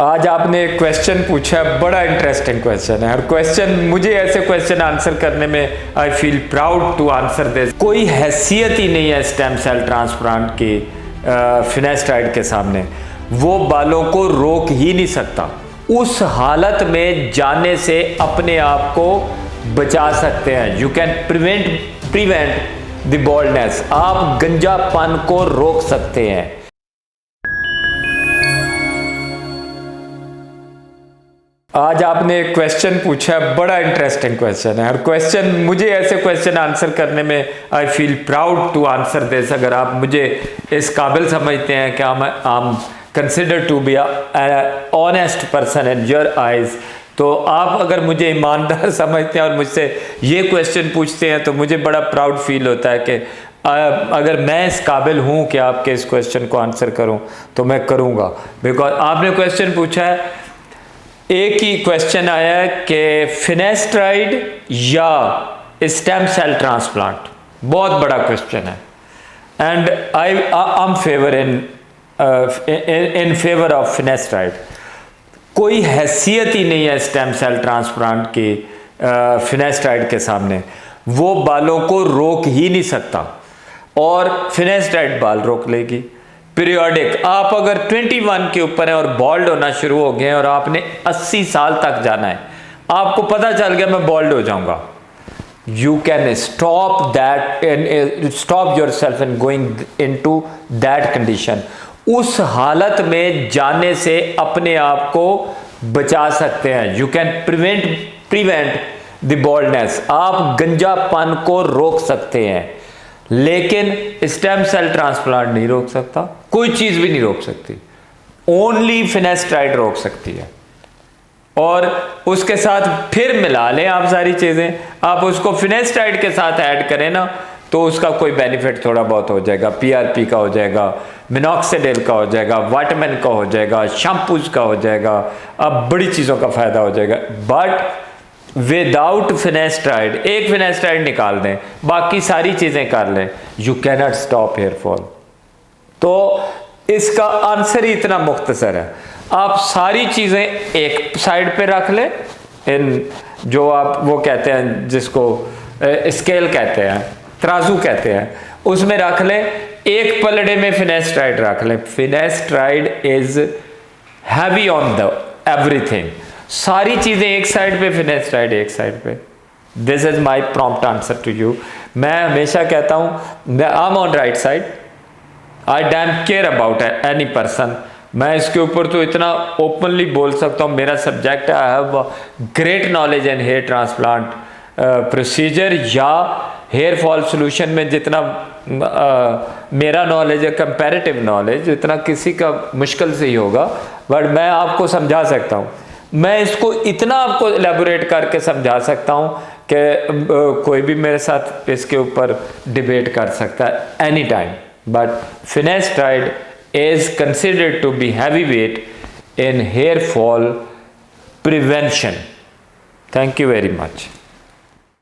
आज आपने एक क्वेश्चन पूछा, बड़ा इंटरेस्टिंग क्वेश्चन है और क्वेश्चन मुझे ऐसे क्वेश्चन आंसर करने में I feel proud to answer this. कोई हैसियत ही नहीं है स्टेम सेल ट्रांसप्लांट की फिनेस्ट्राइड के सामने। वो बालों को रोक ही नहीं सकता। उस हालत में जाने से अपने आप को बचा सकते हैं। You can prevent the baldness. आप गंजापन को रोक सकते हैं। आज आपने एक क्वेश्चन पूछा, बड़ा इंटरेस्टिंग क्वेश्चन है और क्वेश्चन मुझे ऐसे क्वेश्चन आंसर करने में I feel proud to answer this. अगर आप मुझे इस काबिल समझते हैं कि I'm considered to be an honest person in your eyes, तो आप अगर मुझे ईमानदार समझते हैं और मुझसे ये क्वेश्चन पूछते हैं तो मुझे बड़ा प्राउड फील होता है कि अगर मैं इस काबिल हूँ कि आपके इस क्वेश्चन को आंसर करूँ तो मैं करूँगा। बिकॉज आपने क्वेश्चन पूछा है, एक ही क्वेश्चन आया है कि फिनेस्ट्राइड या स्टेम सेल ट्रांसप्लांट, बहुत बड़ा क्वेश्चन है and I am favour in favour of finasteride. कोई हैसियत ही नहीं है स्टेम सेल ट्रांसप्लांट की फिनेस्ट्राइड के सामने। वो बालों को रोक ही नहीं सकता और फिनेस्ट्राइड बाल रोक लेगी। पीरियोडिक, आप अगर 21 के ऊपर है और बॉल्ड होना शुरू हो गए और आपने 80 साल तक जाना है, आपको पता चल गया मैं बॉल्ड हो जाऊंगा, you can stop that and stop your self and going into that condition. उस हालत में जाने से अपने आप को बचा सकते हैं। You can prevent the baldness. आप गंजापन को रोक सकते हैं, लेकिन स्टेम सेल ट्रांसप्लांट नहीं रोक सकता। कोई चीज भी नहीं रोक सकती, ओनली फिनेस्ट्राइड रोक सकती है। और उसके साथ फिर मिला लें आप सारी चीजें, आप उसको फिनेस्ट्राइड के साथ ऐड करें ना तो उसका कोई बेनिफिट थोड़ा बहुत हो जाएगा। पीआरपी का हो जाएगा, मिनॉक्सिडिल का हो जाएगा, विटामिन का हो जाएगा, शैम्पूज का हो जाएगा, अब बड़ी चीजों का फायदा हो जाएगा। बट विदाउट फिनेस्ट्राइड, एक फिनेस्ट्राइड निकाल दें, बाकी सारी चीजें कर लें, you cannot stop hair fall. तो इसका आंसर ही इतना मुख्तसर है। आप सारी चीजें एक साइड पे रख लें, इन जो आप वो कहते हैं जिसको स्केल कहते हैं, तराजू कहते हैं, उसमें रख लें। एक पलड़े में फिनेस्ट्राइड रख लें। Finasteride is heavy on the everything. सारी चीजें एक साइड पे, फिनेस्ट्राइड एक साइड पे। This is my prompt answer to you. मैं हमेशा कहता हूं I am on right side, I damn care about any person. मैं इसके ऊपर तो इतना ओपनली बोल सकता हूं, मेरा सब्जेक्ट है, I have great knowledge in hair transplant procedure या हेयर फॉल सोल्यूशन में जितना मेरा नॉलेज है, कंपैरेटिव नॉलेज, इतना किसी का मुश्किल से ही होगा, बट मैं आपको समझा सकता हूँ। मैं इसको इतना आपको एलेबोरेट करके समझा सकता हूँ कि कोई भी मेरे साथ इसके ऊपर डिबेट कर सकता है any time. But finasteride is considered to be heavyweight in hair fall prevention. Thank you very much.